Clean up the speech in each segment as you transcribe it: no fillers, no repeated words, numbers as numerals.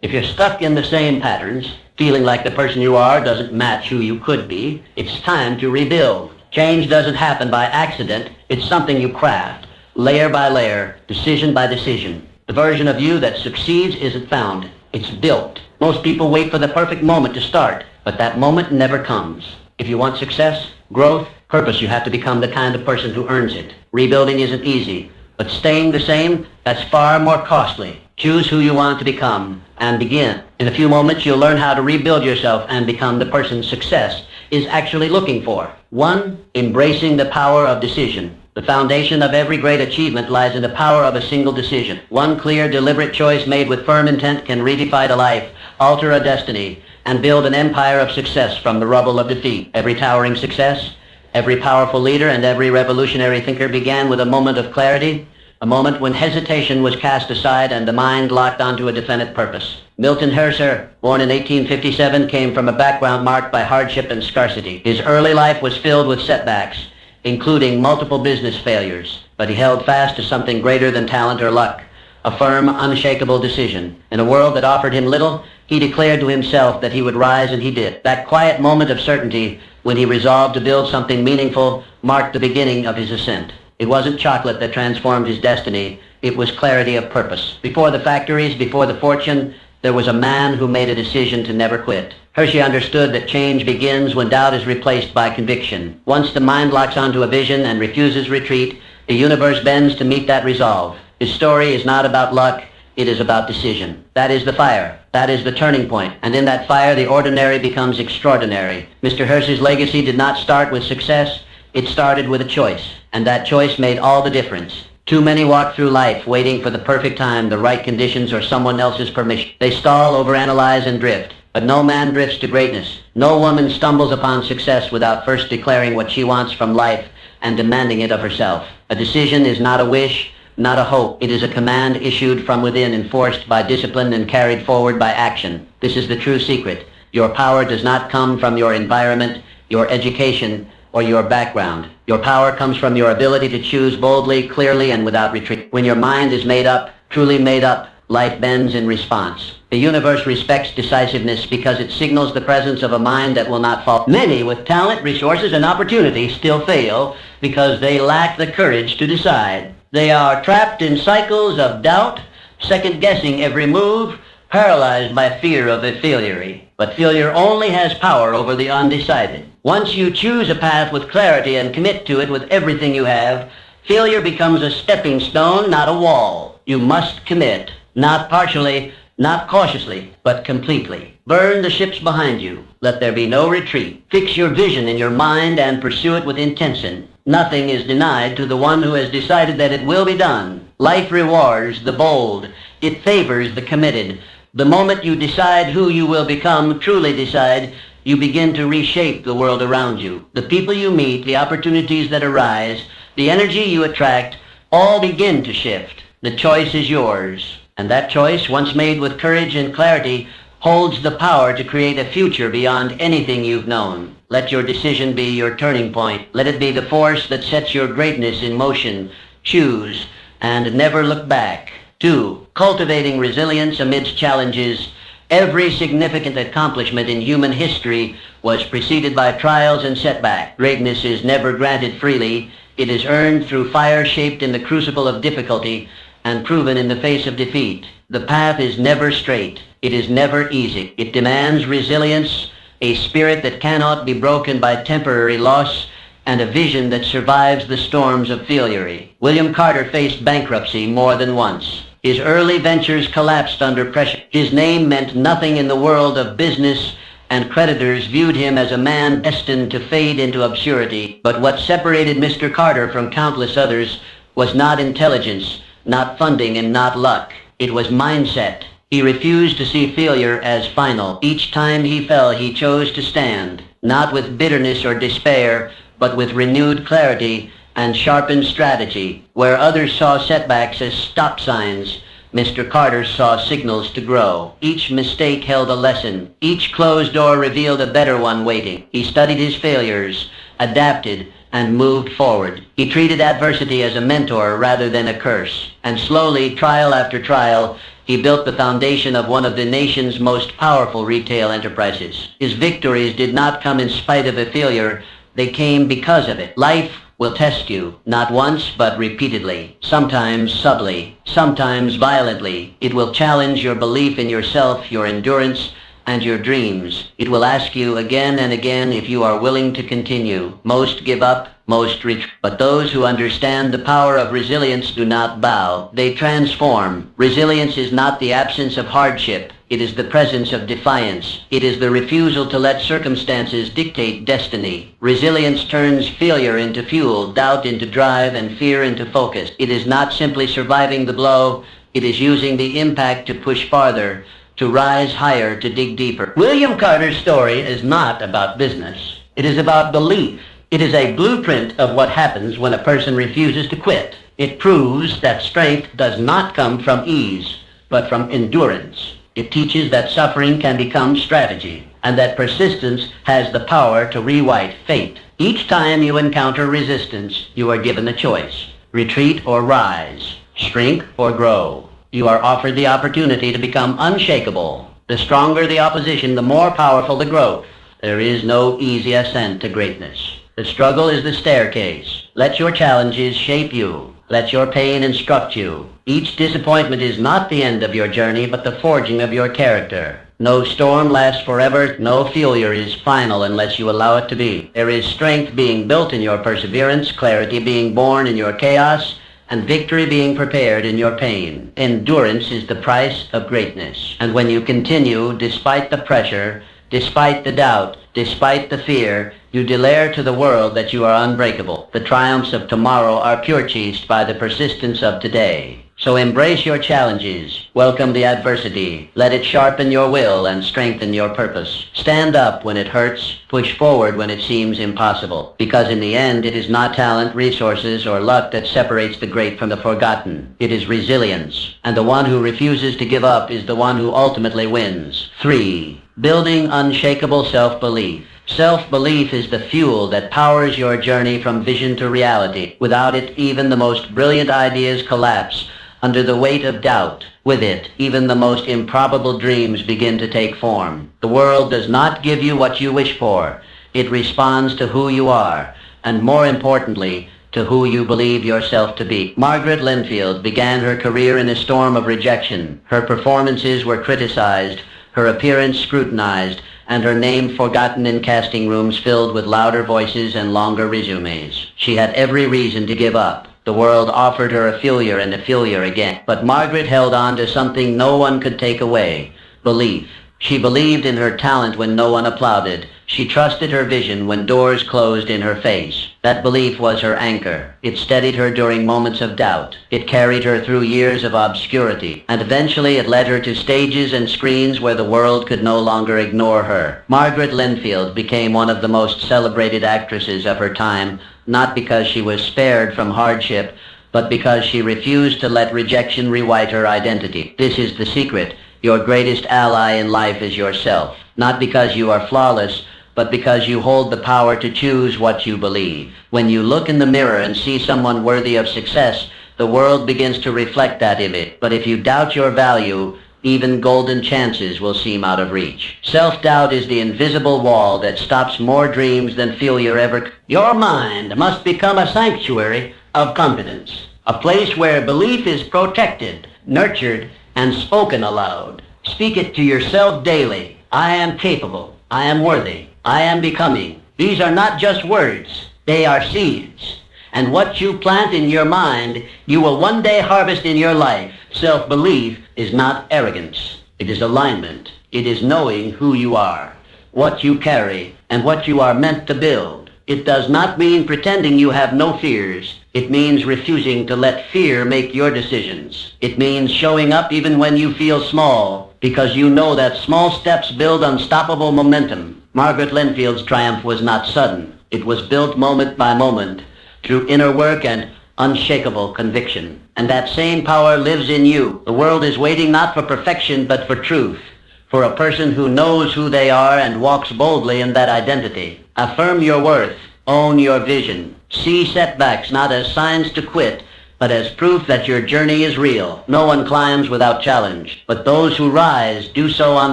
If you're stuck in the same patterns, feeling like the person you are doesn't match who you could be, it's time to rebuild. Change doesn't happen by accident. It's something you craft, layer by layer, decision by decision. The version of you that succeeds isn't found. It's built. Most people wait for the perfect moment to start, but that moment never comes. If you want success, growth, purpose, you have to become the kind of person who earns it. Rebuilding isn't easy, but staying the same, that's far more costly. Choose who you want to become and begin. In a few moments, you'll learn how to rebuild yourself and become the person success is actually looking for. 1. Embracing the power of decision. The foundation of every great achievement lies in the power of a single decision. One clear, deliberate choice made with firm intent can redefine a life, alter a destiny, and build an empire of success from the rubble of defeat. Every towering success, every powerful leader, and every revolutionary thinker began with a moment of clarity, a moment when hesitation was cast aside and the mind locked onto a definite purpose. Milton Herser, born in 1857, came from a background marked by hardship and scarcity. His early life was filled with setbacks, including multiple business failures, but he held fast to something greater than talent or luck, a firm, unshakable decision. In a world that offered him little, he declared to himself that he would rise, and he did. That quiet moment of certainty when he resolved to build something meaningful marked the beginning of his ascent. It wasn't chocolate that transformed his destiny. It was clarity of purpose. Before the factories, before the fortune, there was a man who made a decision to never quit. Hershey understood that change begins when doubt is replaced by conviction. Once the mind locks onto a vision and refuses retreat, the universe bends to meet that resolve. His story is not about luck. It is about decision. That is the fire. That is the turning point. And in that fire, the ordinary becomes extraordinary. Mr. Hershey's legacy did not start with success. It started with a choice. And that choice made all the difference. Too many walk through life waiting for the perfect time, the right conditions, or someone else's permission. They stall, overanalyze, and drift. But no man drifts to greatness. No woman stumbles upon success without first declaring what she wants from life and demanding it of herself. A decision is not a wish, not a hope. It is a command issued from within, enforced by discipline and carried forward by action. This is the true secret. Your power does not come from your environment, your education, or your background. Your power comes from your ability to choose boldly, clearly, and without retreat. When your mind is made up, truly made up, life bends in response. The universe respects decisiveness because it signals the presence of a mind that will not fall. Many with talent, resources, and opportunity still fail because they lack the courage to decide. They are trapped in cycles of doubt, second-guessing every move, paralyzed by fear of a failure. But failure only has power over the undecided. Once you choose a path with clarity and commit to it with everything you have, failure becomes a stepping stone, not a wall. You must commit, not partially, not cautiously, but completely. Burn the ships behind you. Let there be no retreat. Fix your vision in your mind and pursue it with intention. Nothing is denied to the one who has decided that it will be done. Life rewards the bold. It favors the committed. The moment you decide who you will become, truly decide, you begin to reshape the world around you. The people you meet, the opportunities that arise, the energy you attract, all begin to shift. The choice is yours. And that choice, once made with courage and clarity, holds the power to create a future beyond anything you've known. Let your decision be your turning point. Let it be the force that sets your greatness in motion. Choose and never look back. 2. Cultivating resilience amidst challenges. Every significant accomplishment in human history was preceded by trials and setbacks. Greatness is never granted freely. It is earned through fire shaped in the crucible of difficulty and proven in the face of defeat. The path is never straight. It is never easy. It demands resilience, a spirit that cannot be broken by temporary loss, and a vision that survives the storms of failure. William Carter faced bankruptcy more than once. His early ventures collapsed under pressure. His name meant nothing in the world of business, and creditors viewed him as a man destined to fade into obscurity. But what separated Mr. Carter from countless others was not intelligence, not funding, and not luck. It was mindset. He refused to see failure as final. Each time he fell, he chose to stand, not with bitterness or despair, but with renewed clarity and sharpened strategy. Where others saw setbacks as stop signs, Mr. Carter saw signals to grow. Each mistake held a lesson. Each closed door revealed a better one waiting. He studied his failures, adapted, and moved forward. He treated adversity as a mentor rather than a curse. And slowly, trial after trial, he built the foundation of one of the nation's most powerful retail enterprises. His victories did not come in spite of a failure. They came because of it. Life will test you, not once, but repeatedly, sometimes subtly, sometimes violently. It will challenge your belief in yourself, your endurance, and your dreams. It will ask you again and again if you are willing to continue. Most give up, most retreat. But those who understand the power of resilience do not bow. They transform. Resilience is not the absence of hardship. It is the presence of defiance. It is the refusal to let circumstances dictate destiny. Resilience turns failure into fuel, doubt into drive, and fear into focus. It is not simply surviving the blow. It is using the impact to push farther, to rise higher, to dig deeper. William Carter's story is not about business. It is about belief. It is a blueprint of what happens when a person refuses to quit. It proves that strength does not come from ease, but from endurance. It teaches that suffering can become strategy, and that persistence has the power to rewrite fate. Each time you encounter resistance, you are given a choice: retreat or rise, shrink or grow. You are offered the opportunity to become unshakable. The stronger the opposition, the more powerful the growth. There is no easy ascent to greatness. The struggle is the staircase. Let your challenges shape you. Let your pain instruct you. Each disappointment is not the end of your journey, but the forging of your character. No storm lasts forever. No failure is final unless you allow it to be. There is strength being built in your perseverance, clarity being born in your chaos, and victory being prepared in your pain. Endurance is the price of greatness. And when you continue, despite the pressure, despite the doubt, despite the fear, you declare to the world that you are unbreakable. The triumphs of tomorrow are purchased by the persistence of today. So embrace your challenges. Welcome the adversity. Let it sharpen your will and strengthen your purpose. Stand up when it hurts. Push forward when it seems impossible. Because in the end, it is not talent, resources, or luck that separates the great from the forgotten. It is resilience. And the one who refuses to give up is the one who ultimately wins. 3. Building unshakable self-belief. Self-belief is the fuel that powers your journey from vision to reality. Without it, even the most brilliant ideas collapse under the weight of doubt. With it, even the most improbable dreams begin to take form. The world does not give you what you wish for. It responds to who you are, and more importantly, to who you believe yourself to be. Margaret Linfield began her career in a storm of rejection. Her performances were criticized, her appearance scrutinized, and her name forgotten in casting rooms filled with louder voices and longer resumes. She had every reason to give up. The world offered her a failure and a failure again. But Margaret held on to something no one could take away: belief. She believed in her talent when no one applauded. She trusted her vision when doors closed in her face. That belief was her anchor. It steadied her during moments of doubt. It carried her through years of obscurity. And eventually it led her to stages and screens where the world could no longer ignore her. Margaret Linfield became one of the most celebrated actresses of her time, not because she was spared from hardship, but because she refused to let rejection rewrite her identity. This is the secret. Your greatest ally in life is yourself. Not because you are flawless, but because you hold the power to choose what you believe. When you look in the mirror and see someone worthy of success, the world begins to reflect that image. But if you doubt your value, even golden chances will seem out of reach. Self-doubt is the invisible wall that stops more dreams than failure ever could. Your mind must become a sanctuary of confidence, a place where belief is protected, nurtured, and spoken aloud. Speak it to yourself daily. I am capable. I am worthy. I am becoming. These are not just words. They are seeds. And what you plant in your mind, you will one day harvest in your life. Self-belief is not arrogance. It is alignment. It is knowing who you are, what you carry, and what you are meant to build. It does not mean pretending you have no fears. It means refusing to let fear make your decisions. It means showing up even when you feel small, because you know that small steps build unstoppable momentum. Margaret Linfield's triumph was not sudden. It was built moment by moment, through inner work and unshakable conviction. And that same power lives in you. The world is waiting not for perfection, but for truth, for a person who knows who they are and walks boldly in that identity. Affirm your worth. Own your vision. See setbacks not as signs to quit, but as proof that your journey is real. No one climbs without challenge, but those who rise do so on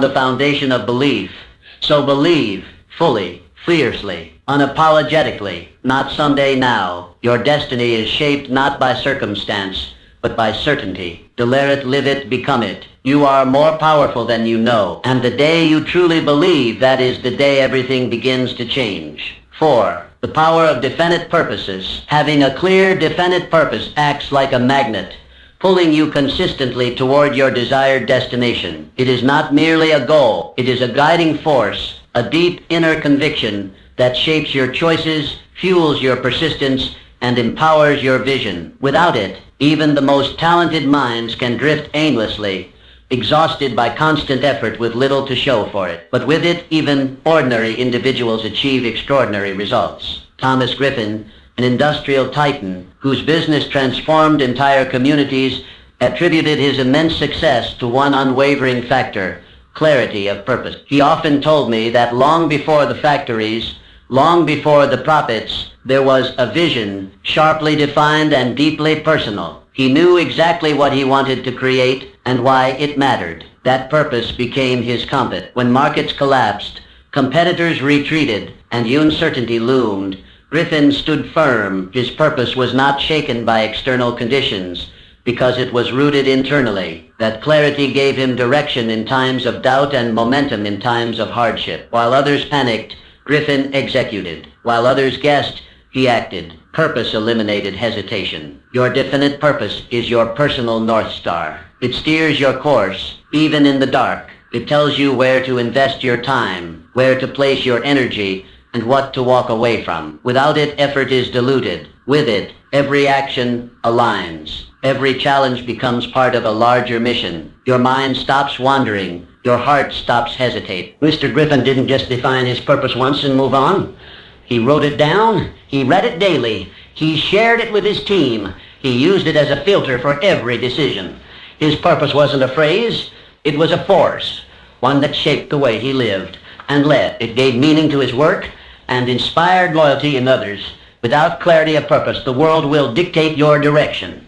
the foundation of belief. So believe fully, fiercely, unapologetically, not someday now. Your destiny is shaped not by circumstance, but by certainty. Declare it, live it, become it. You are more powerful than you know, and the day you truly believe, that is the day everything begins to change. 4. The power of definite purposes. Having a clear, definite purpose acts like a magnet, pulling you consistently toward your desired destination. It is not merely a goal. It is a guiding force, a deep inner conviction that shapes your choices, fuels your persistence, and empowers your vision. Without it, even the most talented minds can drift aimlessly, exhausted by constant effort with little to show for it. But with it, even ordinary individuals achieve extraordinary results. Thomas Griffin, an industrial titan whose business transformed entire communities, attributed his immense success to one unwavering factor: clarity of purpose. He often told me that long before the factories, long before the profits, there was a vision, sharply defined and deeply personal. He knew exactly what he wanted to create and why it mattered. That purpose became his compass. When markets collapsed, competitors retreated, and uncertainty loomed, Griffin stood firm. His purpose was not shaken by external conditions, because it was rooted internally. That clarity gave him direction in times of doubt and momentum in times of hardship. While others panicked, Griffin executed. While others guessed, he acted. Purpose eliminated hesitation. Your definite purpose is your personal North Star. It steers your course, even in the dark. It tells you where to invest your time, where to place your energy, and what to walk away from. Without it, effort is diluted. With it, every action aligns. Every challenge becomes part of a larger mission. Your mind stops wandering. Your heart stops hesitating. Mr. Griffin didn't just define his purpose once and move on. He wrote it down. He read it daily. He shared it with his team. He used it as a filter for every decision. His purpose wasn't a phrase. It was a force, one that shaped the way he lived and led. It gave meaning to his work and inspired loyalty in others. Without clarity of purpose, the world will dictate your direction.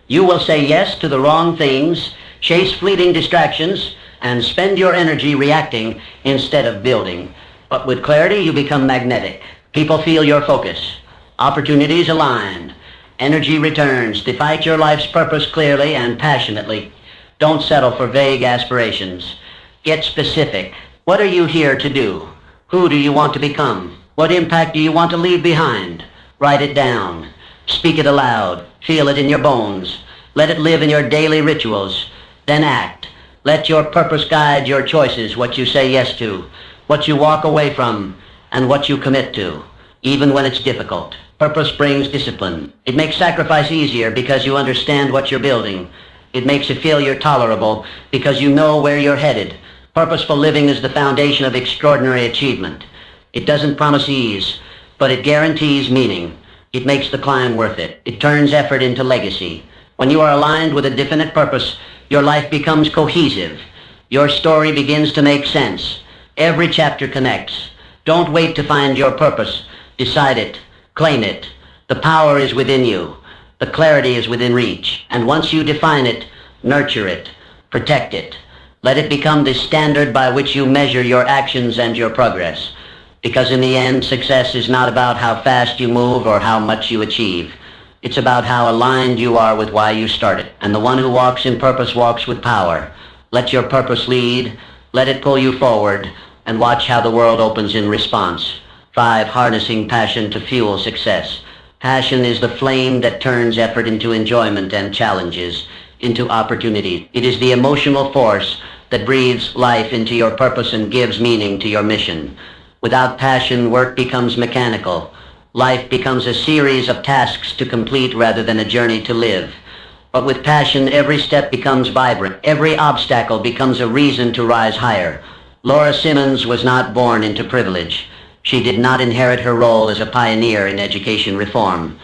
You will say yes to the wrong things, chase fleeting distractions, and spend your energy reacting instead of building. But with clarity, you become magnetic. People feel your focus. Opportunities aligned. Energy returns. Define your life's purpose clearly and passionately. Don't settle for vague aspirations. Get specific. What are you here to do? Who do you want to become? What impact do you want to leave behind? Write it down. Speak it aloud. Feel it in your bones. Let it live in your daily rituals. Then act. Let your purpose guide your choices, what you say yes to, what you walk away from, and what you commit to, even when it's difficult. Purpose brings discipline. It makes sacrifice easier because you understand what you're building. It makes a failure tolerable because you know where you're headed. Purposeful living is the foundation of extraordinary achievement. It doesn't promise ease, but it guarantees meaning. It makes the climb worth it. It turns effort into legacy. When you are aligned with a definite purpose, your life becomes cohesive. Your story begins to make sense. Every chapter connects. Don't wait to find your purpose. Decide it. Claim it. The power is within you. The clarity is within reach. And once you define it, nurture it. Protect it. Let it become the standard by which you measure your actions and your progress. Because in the end, success is not about how fast you move or how much you achieve. It's about how aligned you are with why you started. And the one who walks in purpose walks with power. Let your purpose lead. Let it pull you forward. And watch how the world opens in response. 5. Harnessing passion to fuel success. Passion is the flame that turns effort into enjoyment and challenges into opportunity. It is the emotional force that breathes life into your purpose and gives meaning to your mission. Without passion, work becomes mechanical. Life becomes a series of tasks to complete rather than a journey to live. But with passion, every step becomes vibrant. Every obstacle becomes a reason to rise higher. Laura Simmons was not born into privilege. She did not inherit her role as a pioneer in education reform.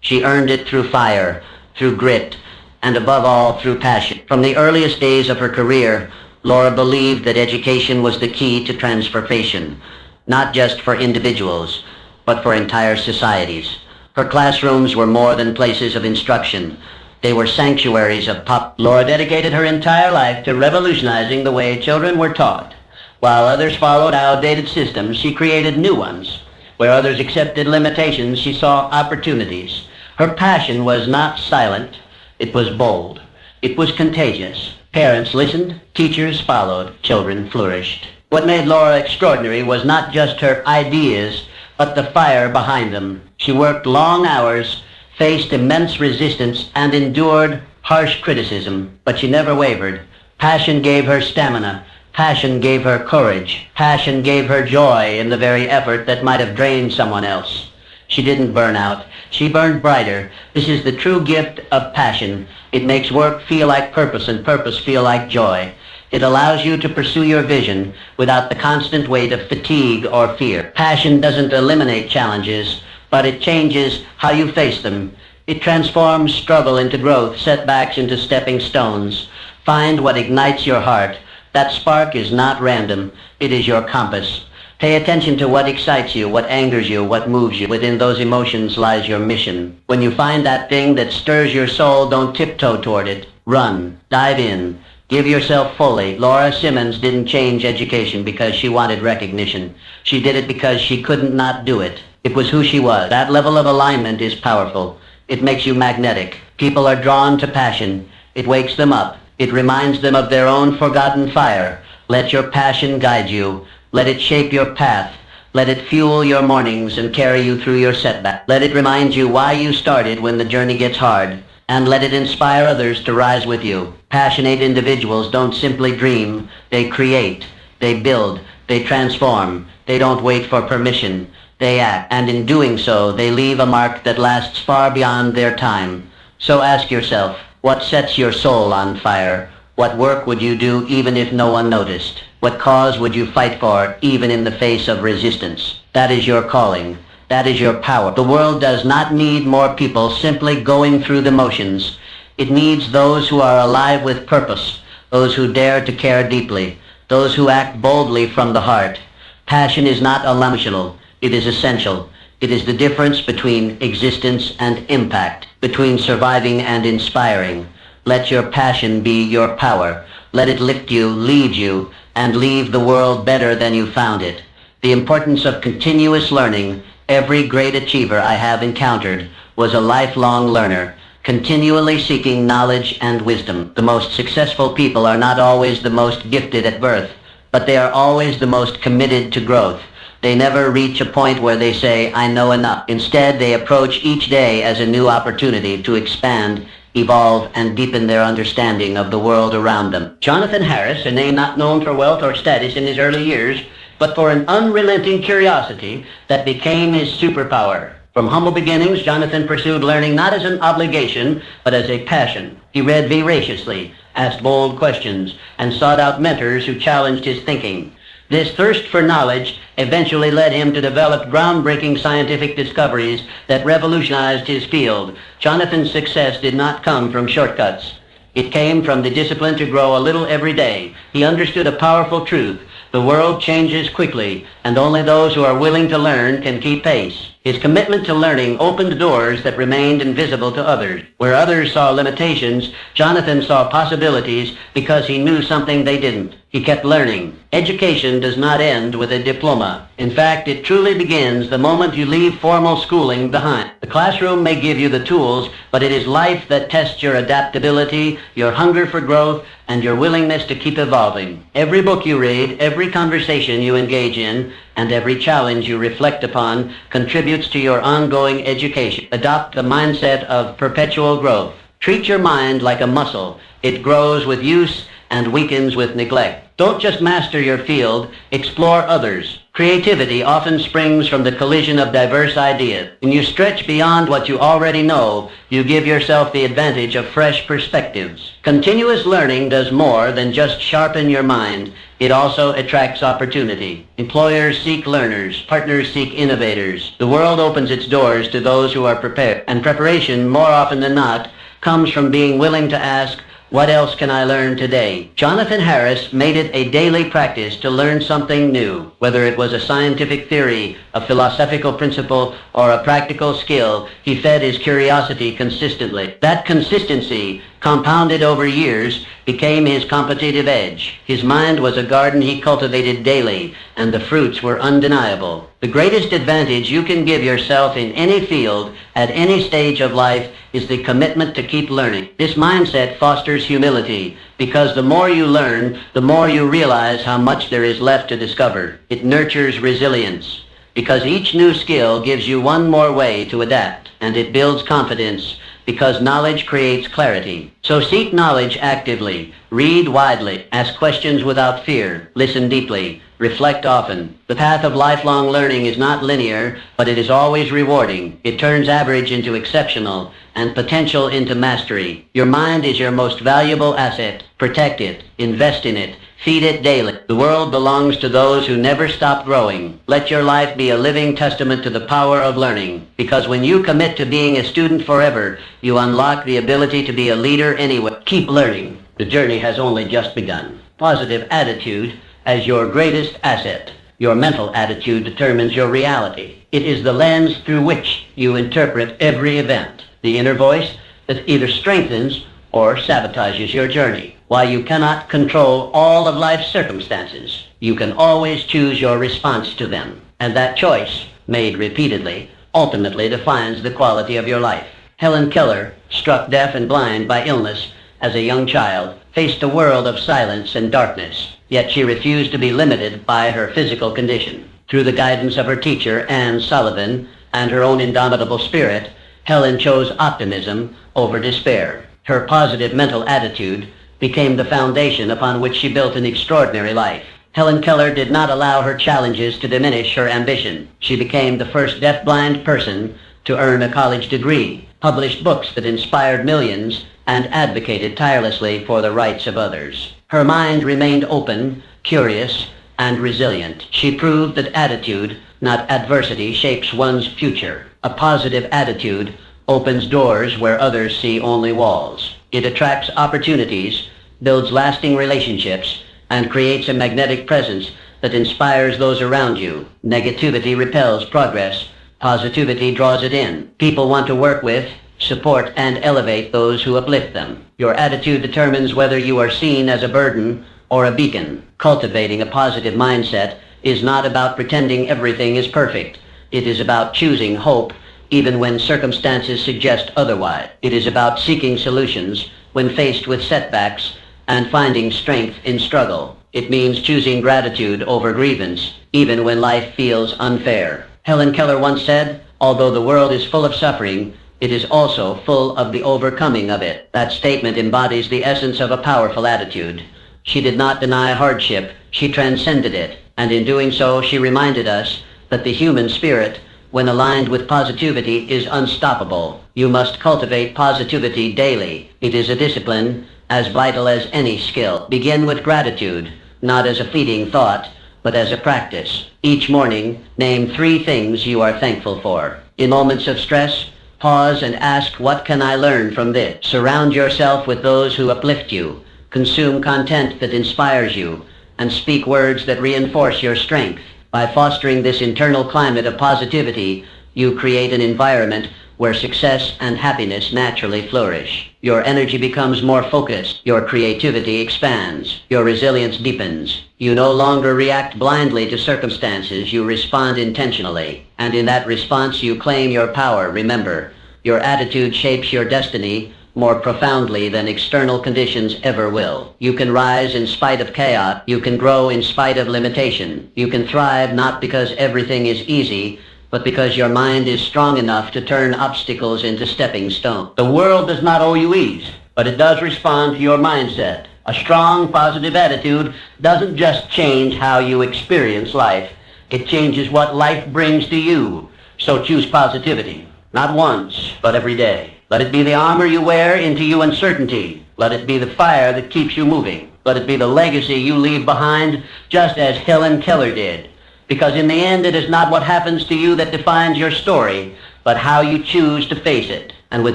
She earned it through fire, through grit, and above all, through passion. From the earliest days of her career, Laura believed that education was the key to transformation, not just for individuals, but for entire societies. Her classrooms were more than places of instruction. They were sanctuaries of pop. Laura dedicated her entire life to revolutionizing the way children were taught. While others followed outdated systems, she created new ones. Where others accepted limitations, she saw opportunities. Her passion was not silent, it was bold. It was contagious. Parents listened, teachers followed, children flourished. What made Laura extraordinary was not just her ideas, but the fire behind them. She worked long hours, faced immense resistance, and endured harsh criticism, but she never wavered. Passion gave her stamina. Passion gave her courage. Passion gave her joy in the very effort that might have drained someone else. She didn't burn out. She burned brighter. This is the true gift of passion. It makes work feel like purpose and purpose feel like joy. It allows you to pursue your vision without the constant weight of fatigue or fear. Passion doesn't eliminate challenges, but it changes how you face them. It transforms struggle into growth, setbacks into stepping stones. Find what ignites your heart. That spark is not random. It is your compass. Pay attention to what excites you, what angers you, what moves you. Within those emotions lies your mission. When you find that thing that stirs your soul, don't tiptoe toward it. Run. Dive in. Give yourself fully. Laura Simmons didn't change education because she wanted recognition. She did it because she couldn't not do it. It was who she was. That level of alignment is powerful. It makes you magnetic. People are drawn to passion. It wakes them up. It reminds them of their own forgotten fire. Let your passion guide you. Let it shape your path. Let it fuel your mornings and carry you through your setback. Let it remind you why you started when the journey gets hard. And let it inspire others to rise with you. Passionate individuals don't simply dream. They create. They build. They transform. They don't wait for permission. They act. And in doing so, they leave a mark that lasts far beyond their time. So ask yourself, what sets your soul on fire? What work would you do even if no one noticed? What cause would you fight for even in the face of resistance? That is your calling. That is your power. The world does not need more people simply going through the motions. It needs those who are alive with purpose, those who dare to care deeply, those who act boldly from the heart. Passion is not emotional. It is essential. It is the difference between existence and impact, between surviving and inspiring. Let your passion be your power. Let it lift you, lead you, and leave the world better than you found it. The importance of continuous learning. Every great achiever I have encountered was a lifelong learner, continually seeking knowledge and wisdom. The most successful people are not always the most gifted at birth, but they are always the most committed to growth. They never reach a point where they say, I know enough. Instead, they approach each day as a new opportunity to expand, evolve, and deepen their understanding of the world around them. Jonathan Harris, a name not known for wealth or status in his early years, but for an unrelenting curiosity that became his superpower. From humble beginnings, Jonathan pursued learning not as an obligation, but as a passion. He read voraciously, asked bold questions, and sought out mentors who challenged his thinking. This thirst for knowledge eventually led him to develop groundbreaking scientific discoveries that revolutionized his field. Jonathan's success did not come from shortcuts. It came from the discipline to grow a little every day. He understood a powerful truth. The world changes quickly, and only those who are willing to learn can keep pace. His commitment to learning opened doors that remained invisible to others. Where others saw limitations, Jonathan saw possibilities because he knew something they didn't. He kept learning. Education does not end with a diploma. In fact, it truly begins the moment you leave formal schooling behind. The classroom may give you the tools, but it is life that tests your adaptability, your hunger for growth, and your willingness to keep evolving. Every book you read, every conversation you engage in, and every challenge you reflect upon contributes to your ongoing education. Adopt the mindset of perpetual growth. Treat your mind like a muscle. It grows with use and weakens with neglect. Don't just master your field, explore others. Creativity often springs from the collision of diverse ideas. When you stretch beyond what you already know, you give yourself the advantage of fresh perspectives. Continuous learning does more than just sharpen your mind. It also attracts opportunity. Employers seek learners. Partners seek innovators. The world opens its doors to those who are prepared. And preparation, more often than not, comes from being willing to ask, What else can I learn today? Jonathan Harris made it a daily practice to learn something new, whether it was a scientific theory, a philosophical principle, or a practical skill. He fed his curiosity consistently. That consistency, compounded over years, became his competitive edge. His mind was a garden he cultivated daily, and the fruits were undeniable. The greatest advantage you can give yourself in any field, at any stage of life, is the commitment to keep learning. This mindset fosters humility, because the more you learn, the more you realize how much there is left to discover. It nurtures resilience, because each new skill gives you one more way to adapt, and it builds confidence, because knowledge creates clarity. So seek knowledge actively, read widely, ask questions without fear, listen deeply, reflect often. The path of lifelong learning is not linear, but it is always rewarding. It turns average into exceptional, and potential into mastery. Your mind is your most valuable asset. Protect it, invest in it, feed it daily. The world belongs to those who never stop growing. Let your life be a living testament to the power of learning, because when you commit to being a student forever, you unlock the ability to be a leader anywhere. Keep learning. The journey has only just begun. Positive attitude as your greatest asset. Your mental attitude determines your reality. It is the lens through which you interpret every event, the inner voice that either strengthens or sabotages your journey. While you cannot control all of life's circumstances, you can always choose your response to them. And that choice, made repeatedly, ultimately defines the quality of your life. Helen Keller, struck deaf and blind by illness as a young child, faced a world of silence and darkness, yet she refused to be limited by her physical condition. Through the guidance of her teacher, Anne Sullivan, and her own indomitable spirit, Helen chose optimism over despair. Her positive mental attitude became the foundation upon which she built an extraordinary life. Helen Keller did not allow her challenges to diminish her ambition. She became the first deaf-blind person to earn a college degree, published books that inspired millions, and advocated tirelessly for the rights of others. Her mind remained open, curious, and resilient. She proved that attitude, not adversity, shapes one's future. A positive attitude opens doors where others see only walls. It attracts opportunities, builds lasting relationships, and creates a magnetic presence that inspires those around you. Negativity repels progress. Positivity draws it in. People want to work with, support, and elevate those who uplift them. Your attitude determines whether you are seen as a burden or a beacon. Cultivating a positive mindset is not about pretending everything is perfect. It is about choosing hope even when circumstances suggest otherwise. It is about seeking solutions when faced with setbacks and finding strength in struggle. It means choosing gratitude over grievance, even when life feels unfair. Helen Keller once said, "Although the world is full of suffering, it is also full of the overcoming of it." That statement embodies the essence of a powerful attitude. She did not deny hardship, she transcended it, and in doing so she reminded us that the human spirit, when aligned with positivity, is unstoppable. You must cultivate positivity daily. It is a discipline as vital as any skill. Begin with gratitude, not as a fleeting thought, but as a practice. Each morning, name 3 things you are thankful for. In moments of stress, pause and ask, what can I learn from this? Surround yourself with those who uplift you. Consume content that inspires you, and speak words that reinforce your strength. By fostering this internal climate of positivity, you create an environment where success and happiness naturally flourish. Your energy becomes more focused, your creativity expands, your resilience deepens. You no longer react blindly to circumstances, you respond intentionally. And in that response you claim your power. Remember, your attitude shapes your destiny more profoundly than external conditions ever will. You can rise in spite of chaos. You can grow in spite of limitation. You can thrive not because everything is easy, but because your mind is strong enough to turn obstacles into stepping stones. The world does not owe you ease, but it does respond to your mindset. A strong, positive attitude doesn't just change how you experience life, it changes what life brings to you. So choose positivity, not once, but every day. Let it be the armor you wear into your uncertainty. Let it be the fire that keeps you moving. Let it be the legacy you leave behind, just as Helen Keller did. Because in the end, it is not what happens to you that defines your story, but how you choose to face it. And with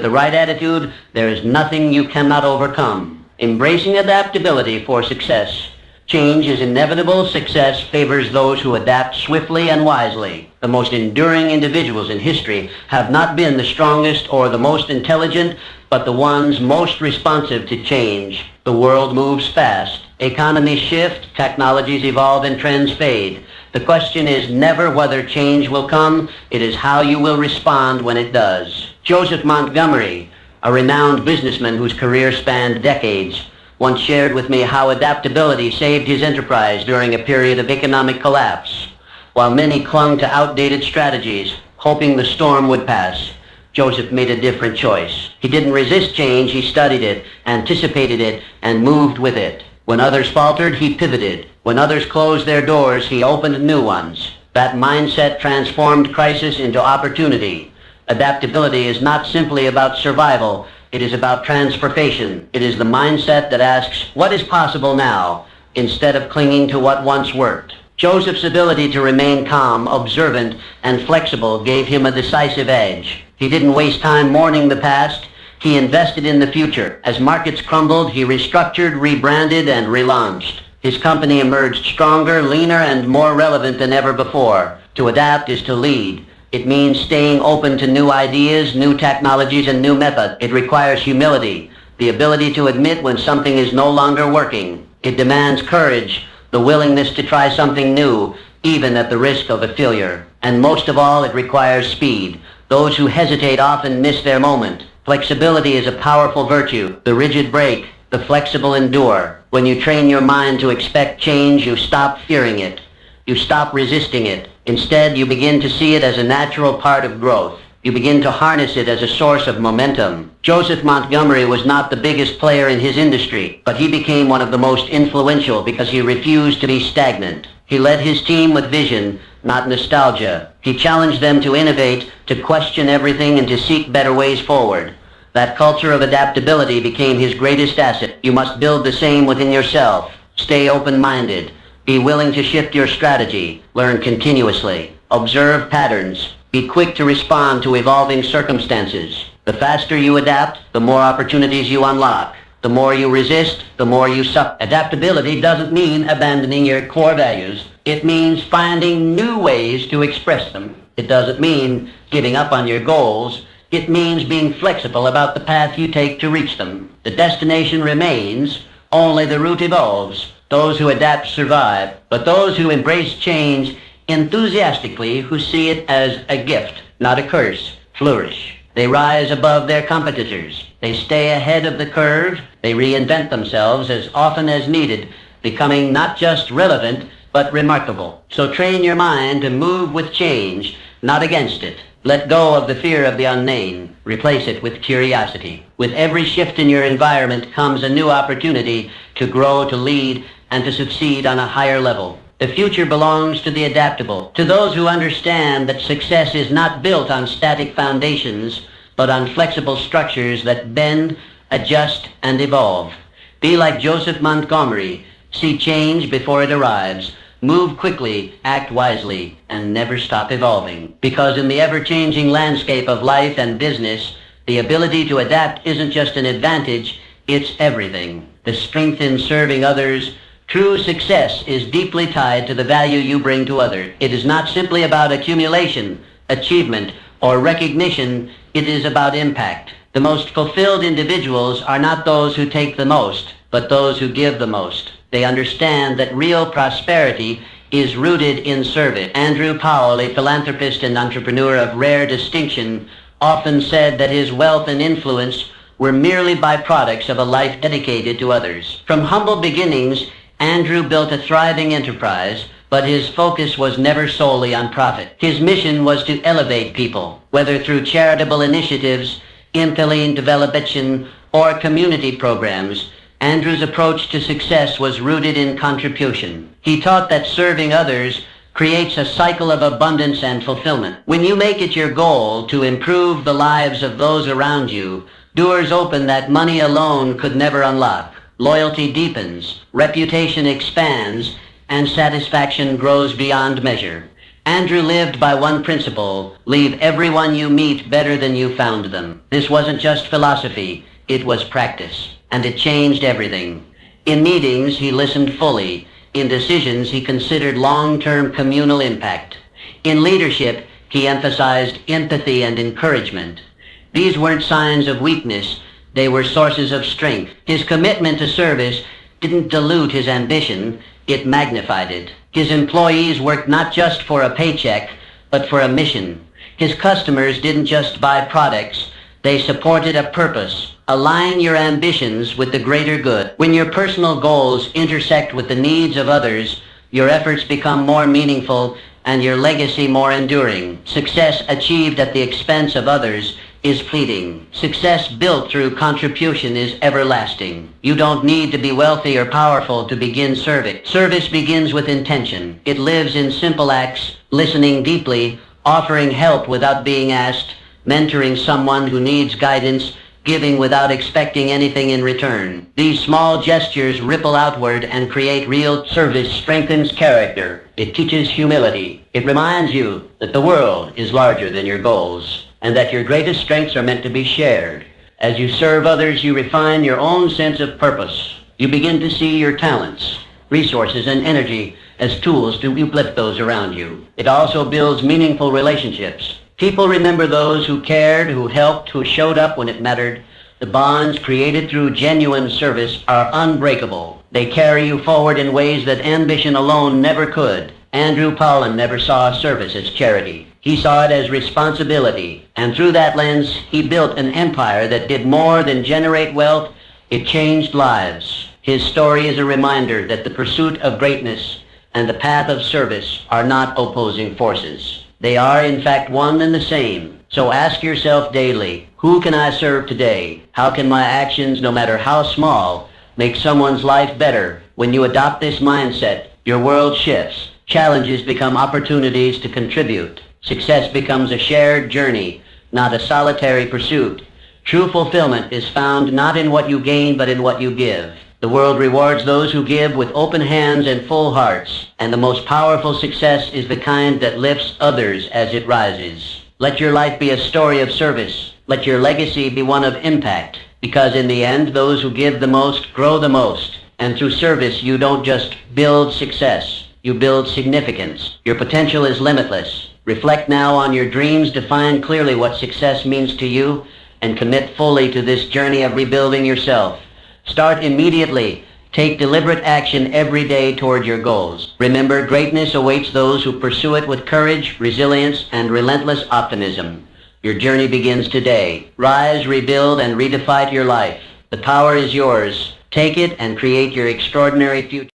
the right attitude, there is nothing you cannot overcome. Embracing adaptability for success. Change is inevitable. Success favors those who adapt swiftly and wisely. The most enduring individuals in history have not been the strongest or the most intelligent, but the ones most responsive to change. The world moves fast. Economies shift, technologies evolve, and trends fade. The question is never whether change will come, it is how you will respond when it does. Joseph Montgomery, a renowned businessman whose career spanned decades, once shared with me how adaptability saved his enterprise during a period of economic collapse. While many clung to outdated strategies, hoping the storm would pass, Joseph made a different choice. He didn't resist change, he studied it, anticipated it, and moved with it. When others faltered, he pivoted. When others closed their doors, he opened new ones. That mindset transformed crisis into opportunity. Adaptability is not simply about survival. It is about transformation. It is the mindset that asks, what is possible now, instead of clinging to what once worked. Joseph's ability to remain calm, observant, and flexible gave him a decisive edge. He didn't waste time mourning the past. He invested in the future. As markets crumbled, he restructured, rebranded, and relaunched. His company emerged stronger, leaner, and more relevant than ever before. To adapt is to lead. It means staying open to new ideas, new technologies, and new methods. It requires humility, the ability to admit when something is no longer working. It demands courage, the willingness to try something new, even at the risk of a failure. And most of all, it requires speed. Those who hesitate often miss their moment. Flexibility is a powerful virtue. The rigid break, the flexible endure. When you train your mind to expect change, you stop fearing it. You stop resisting it. Instead, you begin to see it as a natural part of growth. You begin to harness it as a source of momentum. Joseph Montgomery was not the biggest player in his industry, but he became one of the most influential because he refused to be stagnant. He led his team with vision, not nostalgia. He challenged them to innovate, to question everything, and to seek better ways forward. That culture of adaptability became his greatest asset. You must build the same within yourself. Stay open-minded. Be willing to shift your strategy. Learn continuously. Observe patterns. Be quick to respond to evolving circumstances. The faster you adapt, the more opportunities you unlock. The more you resist, the more you suffer. Adaptability doesn't mean abandoning your core values. It means finding new ways to express them. It doesn't mean giving up on your goals. It means being flexible about the path you take to reach them. The destination remains, only the route evolves. Those who adapt survive, but those who embrace change enthusiastically, who see it as a gift, not a curse, flourish. They rise above their competitors. They stay ahead of the curve. They reinvent themselves as often as needed, becoming not just relevant, but remarkable. So train your mind to move with change, not against it. Let go of the fear of the unknown. Replace it with curiosity. With every shift in your environment comes a new opportunity to grow, to lead, and to succeed on a higher level. The future belongs to the adaptable, to those who understand that success is not built on static foundations, but on flexible structures that bend, adjust, and evolve. Be like Joseph Montgomery. See change before it arrives. Move quickly, act wisely, and never stop evolving. Because in the ever-changing landscape of life and business, the ability to adapt isn't just an advantage, it's everything. The strength in serving others. True success is deeply tied to the value you bring to others. It is not simply about accumulation, achievement, or recognition. It is about impact. The most fulfilled individuals are not those who take the most, but those who give the most. They understand that real prosperity is rooted in service. Andrew Powell, a philanthropist and entrepreneur of rare distinction, often said that his wealth and influence were merely byproducts of a life dedicated to others. From humble beginnings, Andrew built a thriving enterprise, but his focus was never solely on profit. His mission was to elevate people, whether through charitable initiatives, intellectual or community programs. Andrew's approach to success was rooted in contribution. He taught that serving others creates a cycle of abundance and fulfillment. When you make it your goal to improve the lives of those around you, doors open that money alone could never unlock. Loyalty deepens, reputation expands, and satisfaction grows beyond measure. Andrew lived by one principle: leave everyone you meet better than you found them. This wasn't just philosophy, it was practice. and it changed everything. In meetings, he listened fully. In decisions, he considered long-term communal impact. In leadership, he emphasized empathy and encouragement. These weren't signs of weakness, they were sources of strength. His commitment to service didn't dilute his ambition, it magnified it. His employees worked not just for a paycheck, but for a mission. His customers didn't just buy products, they supported a purpose. Align your ambitions with the greater good. When your personal goals intersect with the needs of others, your efforts become more meaningful and your legacy more enduring. Success achieved at the expense of others is fleeting. Success built through contribution is everlasting. You don't need to be wealthy or powerful to begin serving. Service begins with intention. It lives in simple acts, listening deeply, offering help without being asked, mentoring someone who needs guidance, giving without expecting anything in return. These small gestures ripple outward and create real service. Strengthens character. It teaches humility. It reminds you that the world is larger than your goals and that your greatest strengths are meant to be shared. As you serve others, you refine your own sense of purpose. You begin to see your talents, resources, and energy as tools to uplift those around you. It also builds meaningful relationships. People remember those who cared, who helped, who showed up when it mattered. The bonds created through genuine service are unbreakable. They carry you forward in ways that ambition alone never could. Andrew Paulin never saw service as charity. He saw it as responsibility, and through that lens, he built an empire that did more than generate wealth. It changed lives. His story is a reminder that the pursuit of greatness and the path of service are not opposing forces. They are, in fact, one and the same. So ask yourself daily, who can I serve today? How can my actions, no matter how small, make someone's life better? When you adopt this mindset, your world shifts. Challenges become opportunities to contribute. Success becomes a shared journey, not a solitary pursuit. True fulfillment is found not in what you gain, but in what you give. The world rewards those who give with open hands and full hearts, and the most powerful success is the kind that lifts others as it rises. Let your life be a story of service. Let your legacy be one of impact, because in the end, those who give the most grow the most. And through service, you don't just build success, you build significance. Your potential is limitless. Reflect now on your dreams, define clearly what success means to you, and commit fully to this journey of rebuilding yourself. Start immediately. Take deliberate action every day toward your goals. Remember, greatness awaits those who pursue it with courage, resilience, and relentless optimism. Your journey begins today. Rise, rebuild, and redefine your life. The power is yours. Take it and create your extraordinary future.